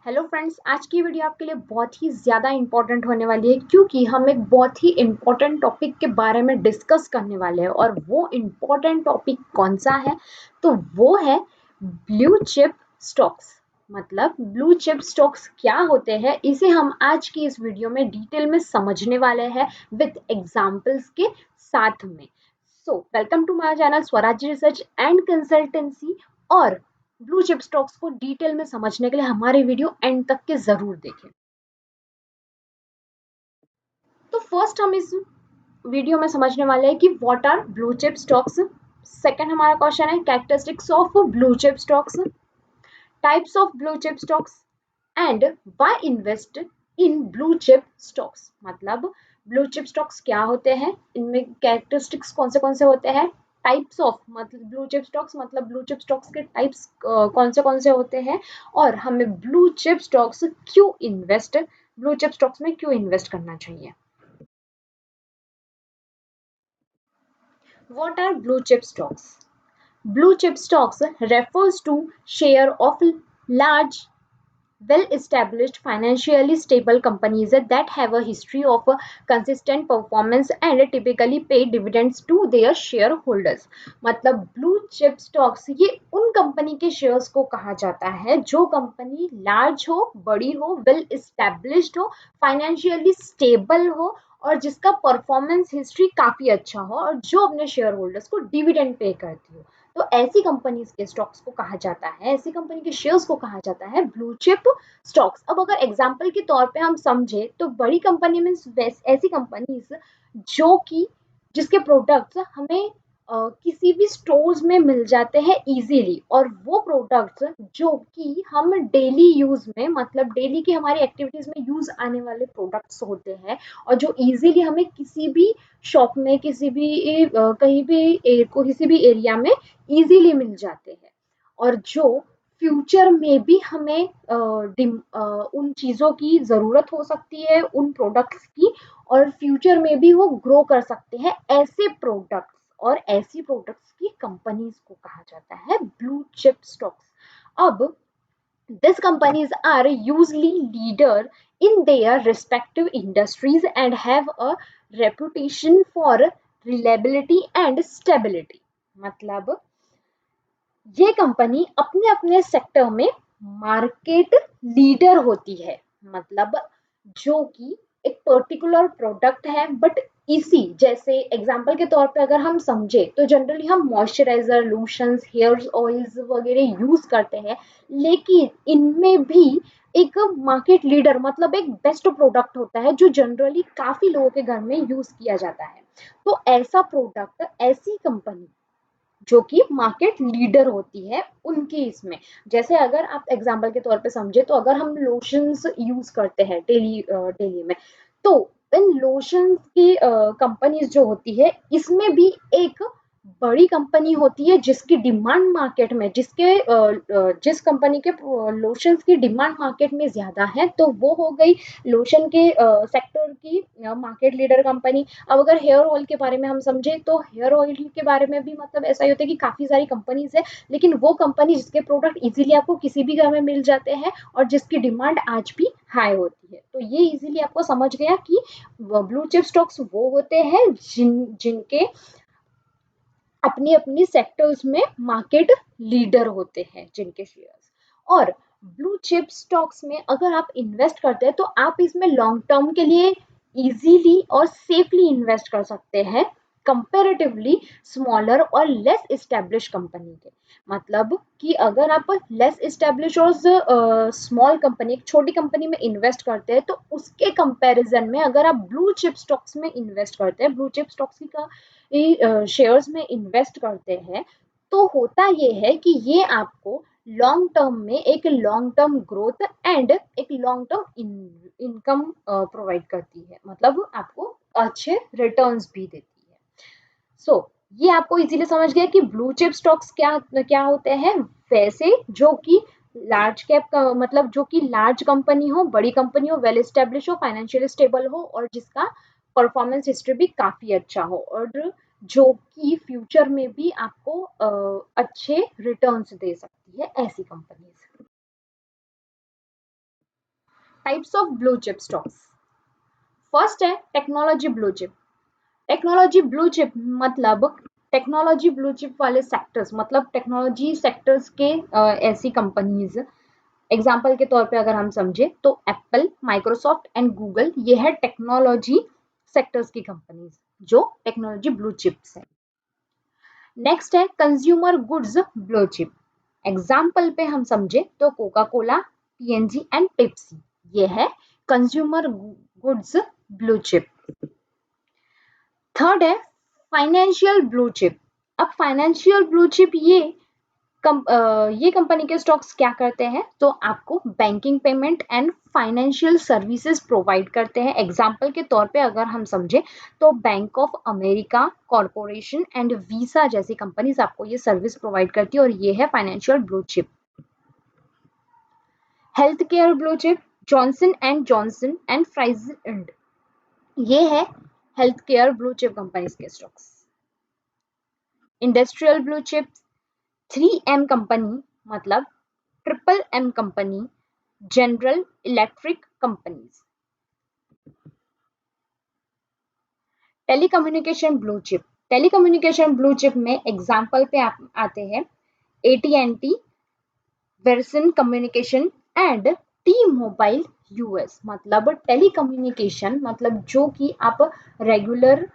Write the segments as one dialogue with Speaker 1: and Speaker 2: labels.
Speaker 1: Hello friends, आज की video आपके लिए बहुत ही ज़्यादा इम्पोर्टेंट होने वाली है क्योंकि हम एक बहुत ही इम्पोर्टेंट टॉपिक के बारे में डिस्कस करने वाले हैं। और वो इम्पोर्टेंट टॉपिक कौन सा है? तो वो है ब्लू चिप स्टॉक्स। मतलब ब्लू चिप स्टॉक्स क्या होते हैं, इसे हम आज की इस वीडियो में डिटेल में समझने वाले हैं विद एग्जाम्पल्स के साथ में। So welcome to my channel Swaraj research and consultancy. और ब्लू चिप स्टॉक्स को डिटेल में समझने के लिए हमारे वीडियो एंड तक के जरूर देखें। तो फर्स्ट हम इस वीडियो में समझने वाले हैं कि what are blue chip stocks. Second हमारा क्वेश्चन है characteristics of blue chip stocks, types of blue chip stocks and why invest in blue chip stocks. मतलब ब्लू चिप स्टॉक्स क्या होते हैं, इनमें कैरेक्टरिस्टिक्स कौन से होते हैं, टाइप्स ऑफ मतलब ब्लू चिप स्टॉक्स मतलब ब्लू चिप स्टॉक्स के टाइप्स कौन से होते हैं, और हमें ब्लू चिप स्टॉक्स क्यों इन्वेस्ट ब्लू चिप स्टॉक्स में क्यों इन्वेस्ट करना चाहिए। What are blue chip stocks? Blue chip stocks refers to share of large well-established financially stable companies that have a history of consistent performance and typically pay dividends to their shareholders। मतलब blue chip stocks ये उन company के shares को कहा जाता है जो company large हो, बड़ी हो, वेल एस्टेब्लिश्ड हो, फाइनेंशियली स्टेबल हो और जिसका परफॉर्मेंस हिस्ट्री काफी अच्छा हो और जो अपने शेयर होल्डर्स को डिविडेंड पे करती हो। तो ऐसी कंपनीज के स्टॉक्स को कहा जाता है, ऐसी कंपनी के शेयर्स को कहा जाता है ब्लू चिप स्टॉक्स। अब अगर एग्जांपल के तौर पे हम समझे तो बड़ी कंपनी में ऐसी कंपनीज जो कि जिसके प्रोडक्ट्स हमें किसी भी स्टोर्स में मिल जाते हैं इजीली, और वो प्रोडक्ट्स जो कि हम डेली यूज में मतलब डेली की हमारी एक्टिविटीज में यूज आने वाले प्रोडक्ट्स होते हैं और जो इजीली हमें किसी भी शॉप में किसी भी कहीं भी किसी भी एरिया में इजीली मिल जाते हैं, और जो फ्यूचर में भी हमें उन चीज़ों की ज़रूरत हो सकती है, उन प्रोडक्ट्स की, और फ्यूचर में भी वो ग्रो कर सकते हैं। ऐसे प्रोडक्ट्स और ऐसी प्रोडक्ट्स की कंपनीज को कहा जाता है ब्लू चिप स्टॉक्स। अब these companies are usually leader in their respective industries and have a reputation for reliability and stability। मतलब ये कंपनी अपने अपने सेक्टर में मार्केट लीडर होती है। मतलब जो कि एक पर्टिकुलर प्रोडक्ट है, बट इसी जैसे एग्जांपल के तौर पे अगर हम समझे तो जनरली हम मॉइस्चराइजर, लोशंस, हेयर ऑयल्स वगैरह यूज करते हैं, लेकिन इनमें भी एक मार्केट लीडर मतलब एक बेस्ट प्रोडक्ट होता है जो जनरली काफी लोगों के घर में यूज किया जाता है। तो ऐसा प्रोडक्ट, ऐसी कंपनी जो कि मार्केट लीडर होती है उनकी इसमें, जैसे अगर आप एग्जांपल के तौर पे समझे तो अगर हम लोशंस यूज करते हैं डेली में, तो इन लोशंस की कंपनीज जो होती है इसमें भी एक बड़ी कंपनी होती है जिसकी डिमांड मार्केट में जिस कंपनी के लोशंस की डिमांड मार्केट में ज्यादा है तो वो हो गई लोशन के सेक्टर की मार्केट लीडर कंपनी। अब अगर हेयर ऑयल के बारे में हम समझे तो हेयर ऑयल के बारे में भी मतलब ऐसा ही होता है कि काफी सारी कंपनीज है, लेकिन वो कंपनी जिसके प्रोडक्ट इजीली आपको किसी भी घर में मिल जाते हैं और जिसकी डिमांड आज भी हाई होती है। तो ये इजीली आपको समझ गया कि ब्लू चिप स्टॉक्स वो होते हैं जिनके अपनी अपनी सेक्टर्स में मार्केट लीडर होते हैं जिनके शेयर्स। और ब्लू चिप स्टॉक्स में अगर आप इन्वेस्ट करते हैं तो आप इसमें लॉन्ग टर्म के लिए इजीली और सेफली इन्वेस्ट कर सकते हैं कंपेरेटिवली स्मॉलर और लेस इस्टेब्लिश कंपनी के। मतलब कि अगर आप लेस इस्टेब्लिश और स्मॉल कंपनी, एक छोटी कंपनी में इन्वेस्ट करते हैं तो उसके कंपैरिजन में अगर आप ब्लू चिप स्टॉक्स में इन्वेस्ट करते हैं, ब्लू चिप स्टॉक्स की शेयर्स में इन्वेस्ट करते हैं, तो होता ये है कि ये आपको लॉन्ग टर्म में एक लॉन्ग टर्म ग्रोथ एंड एक लॉन्ग टर्म इनकम प्रोवाइड करती है, मतलब आपको अच्छे रिटर्न्स भी देती है। सो ये आपको इजीली समझ गया कि ब्लू चिप स्टॉक्स क्या क्या होते हैं। वैसे जो कि लार्ज कैप का मतलब जो कि लार्ज कंपनी हो, बड़ी कंपनी हो, वेल एस्टेब्लिश हो, फाइनेंशियली स्टेबल हो और जिसका परफॉर्मेंस हिस्ट्री भी काफी अच्छा हो, और जो कि फ्यूचर में भी आपको अच्छे रिटर्न्स दे सकती है, ऐसी companies. Types of blue chip stocks. First है technology blue chip. Technology blue chip मतलब टेक्नोलॉजी ब्लू चिप वाले सेक्टर्स, मतलब टेक्नोलॉजी सेक्टर्स के ऐसी कंपनीज, एग्जाम्पल के तौर पे अगर हम समझे तो एप्पल, माइक्रोसॉफ्ट एंड गूगल, ये है टेक्नोलॉजी सेक्टर्स की कंपनीज जो टेक्नोलॉजी ब्लू चिप्स है। नेक्स्ट है consumer goods blue chip. Example पे हम समझे तो Coca Cola, PNG and Pepsi, ये है consumer goods blue chip. Third है फाइनेंशियल ब्लू चिप। अब फाइनेंशियल ब्लू चिप ये कंपनी के स्टॉक्स क्या करते हैं, तो आपको banking, payment and financial services provide करते हैं। एग्जाम्पल के तौर पे अगर हम समझे तो Bank of America Corporation and Visa जैसी कंपनीज आपको ये सर्विस प्रोवाइड करती है और ये है financial blue chip. Health care blue chip, Johnson and फ्राइजेंट, ये है health care blue chip companies के stocks. Industrial blue chips, 3M company मतलब triple M company, General Electric companies. Telecommunication blue chip. Telecommunication blue chip में example पे आते हैं AT&T, Verizon communication and T Mobile US. मतलब telecommunication मतलब जो कि आप रेगुलर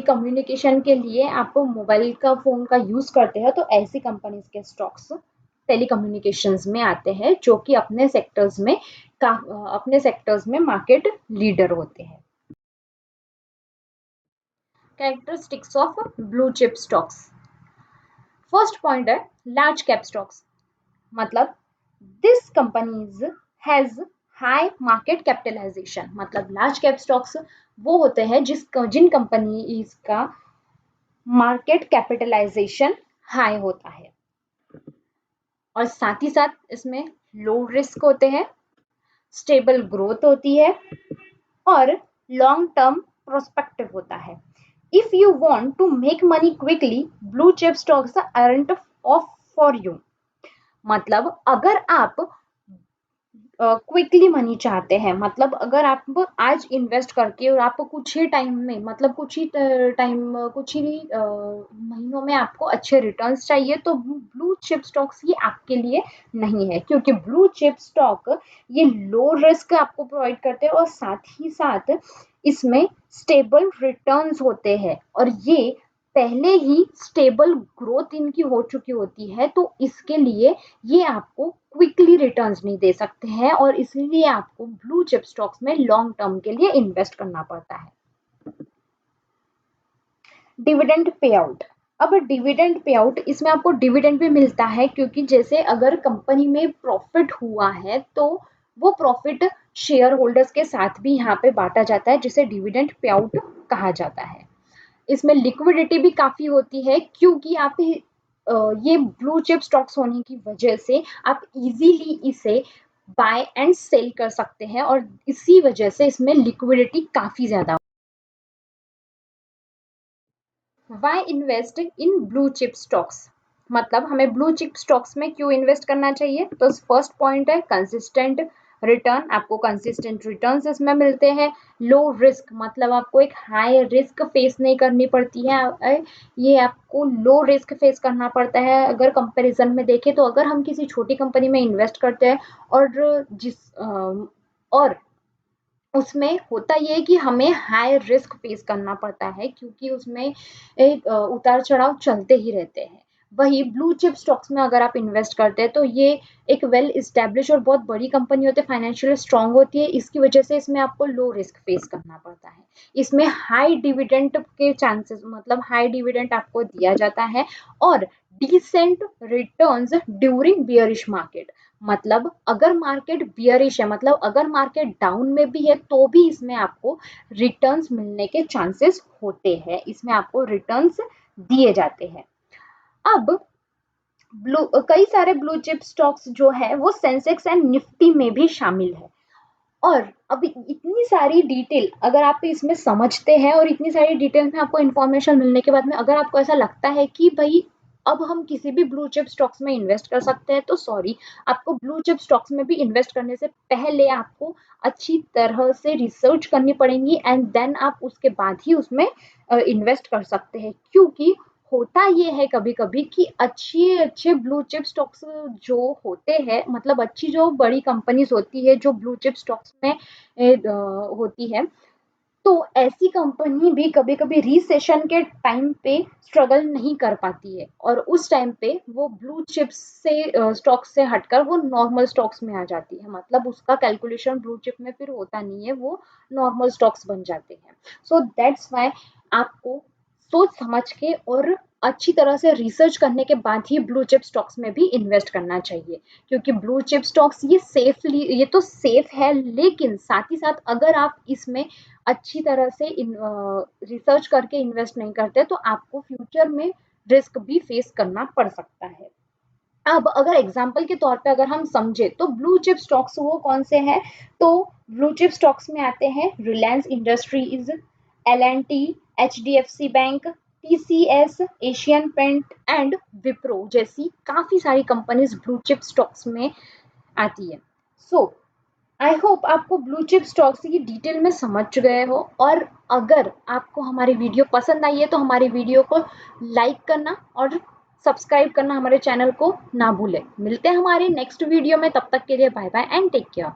Speaker 1: कम्युनिकेशन के लिए आप मोबाइल का फोन का यूज करते हैं, तो ऐसी कंपनीज के स्टॉक्स टेलीकम्युनिकेशंस में आते हैं जो कि अपने सेक्टर्स में मार्केट लीडर होते हैं। Characteristics of blue chip stocks. First point है लार्ज कैप स्टॉक्स, मतलब this companies has high market capitalization. मतलब लार्ज कैप स्टॉक्स वो होते हैं जिन कंपनीज का मार्केट कैपिटलाइजेशन हाई होता है और साथ ही साथ इसमें लो रिस्क होते हैं, स्टेबल ग्रोथ होती है और लॉन्ग टर्म प्रोस्पेक्टिव होता है। If you want to make money quickly, blue chip stocks aren't off for you. मतलब अगर आप क्विकली मनी चाहते हैं, मतलब अगर आप आज इन्वेस्ट करके और आप कुछ ही टाइम में, मतलब कुछ ही महीनों में आपको अच्छे रिटर्न्स चाहिए, तो ब्लू चिप स्टॉक्स ये आपके लिए नहीं है, क्योंकि ब्लू चिप स्टॉक ये लो रिस्क आपको प्रोवाइड करते हैं और साथ ही साथ इसमें स्टेबल रिटर्न्स होते हैं और ये पहले ही स्टेबल ग्रोथ इनकी हो चुकी होती है, तो इसके लिए ये आपको क्विकली रिटर्न्स नहीं दे सकते हैं और इसलिए आपको ब्लू चिप स्टॉक्स में लॉन्ग टर्म के लिए इन्वेस्ट करना पड़ता है। Dividend pay out. अब डिविडेंड पे आउट, इसमें आपको डिविडेंड भी मिलता है, क्योंकि जैसे अगर कंपनी में प्रॉफिट हुआ है तो वो प्रॉफिट शेयर होल्डर्स के साथ भी यहाँ पे बांटा जाता है, जिसे डिविडेंड पे आउट कहा जाता है। इसमें लिक्विडिटी भी काफी होती है, क्योंकि आप ये ब्लू चिप स्टॉक्स होने की वजह से आप इजीली इसे बाय एंड सेल कर सकते हैं और इसी वजह से इसमें लिक्विडिटी काफी ज्यादा। Why invest in blue chip stocks, मतलब हमें ब्लू चिप स्टॉक्स में क्यों इन्वेस्ट करना चाहिए, तो फर्स्ट पॉइंट है कंसिस्टेंट रिटर्न। आपको कंसिस्टेंट रिटर्न्स इसमें मिलते हैं। लो रिस्क, मतलब आपको एक हाई रिस्क फेस नहीं करनी पड़ती है, ये आपको लो रिस्क फेस करना पड़ता है। अगर कंपैरिजन में देखें तो अगर हम किसी छोटी कंपनी में इन्वेस्ट करते हैं और उसमें होता ये है कि हमें हाई रिस्क फेस करना पड़ता है, क्योंकि उसमें एक उतार चढ़ाव चलते ही रहते हैं। वही ब्लू चिप स्टॉक्स में अगर आप इन्वेस्ट करते हैं तो ये एक वेल इस्टेब्लिश और बहुत बड़ी कंपनी होती है, फाइनेंशियली स्ट्रांग होती है, इसकी वजह से इसमें आपको लो रिस्क फेस करना पड़ता है। इसमें हाई डिविडेंड के चांसेस, मतलब हाई डिविडेंड आपको दिया जाता है और decent returns during bearish market. मतलब अगर मार्केट बियरिश है, मतलब अगर मार्केट डाउन में भी है, तो भी इसमें आपको रिटर्न्स मिलने के चांसेस होते हैं, इसमें आपको रिटर्न्स दिए जाते हैं। अब कई सारे ब्लू चिप स्टॉक्स जो है वो सेंसेक्स एंड निफ्टी में भी शामिल है। और अभी इतनी सारी डिटेल अगर आप इसमें समझते हैं और इतनी सारी डिटेल में आपको इन्फॉर्मेशन मिलने के बाद में अगर आपको ऐसा लगता है कि भाई अब हम किसी भी ब्लू चिप स्टॉक्स में इन्वेस्ट कर सकते हैं, तो सॉरी, आपको ब्लू चिप स्टॉक्स में भी इन्वेस्ट करने से पहले आपको अच्छी तरह से रिसर्च करनी पड़ेगी एंड देन आप उसके बाद ही उसमें इन्वेस्ट कर सकते हैं। क्योंकि होता ये है कभी कभी कि अच्छे अच्छे ब्लू चिप स्टॉक्स जो होते हैं, मतलब अच्छी जो बड़ी कंपनीज होती है जो ब्लू चिप स्टॉक्स में होती है, तो ऐसी कंपनी भी कभी कभी रिसेशन के टाइम पे स्ट्रगल नहीं कर पाती है और उस टाइम पे वो ब्लू चिप्स से स्टॉक्स से हटकर वो नॉर्मल स्टॉक्स में आ जाती है, मतलब उसका कैलकुलेशन ब्लू चिप में फिर होता नहीं है, वो नॉर्मल स्टॉक्स बन जाते हैं। सो दैट्स वाई आपको सोच समझ के और अच्छी तरह से रिसर्च करने के बाद ही ब्लू चिप स्टॉक्स में भी इन्वेस्ट करना चाहिए। क्योंकि ब्लू चिप स्टॉक्स ये तो सेफ है, लेकिन साथ ही साथ अगर आप इसमें अच्छी तरह से रिसर्च करके इन्वेस्ट नहीं करते तो आपको फ्यूचर में रिस्क भी फेस करना पड़ सकता है। अब अगर एग्जाम्पल के तौर पे अगर हम समझे तो ब्लू चिप स्टॉक्स वो कौन से हैं, तो ब्लू चिप स्टॉक्स में आते हैं Reliance Industries, L&T, HDFC bank, TCS, Asian paint and Wipro जैसी काफी सारी कंपनीज ब्लू चिप स्टॉक्स में आती है। सो आई होप आपको ब्लू चिप स्टॉक्स की डिटेल में समझ गए हो, और अगर आपको हमारी वीडियो पसंद आई है तो हमारी वीडियो को लाइक करना और सब्सक्राइब करना हमारे चैनल को ना भूलें। मिलते हैं हमारे नेक्स्ट वीडियो में, तब तक के लिए bye bye and take care.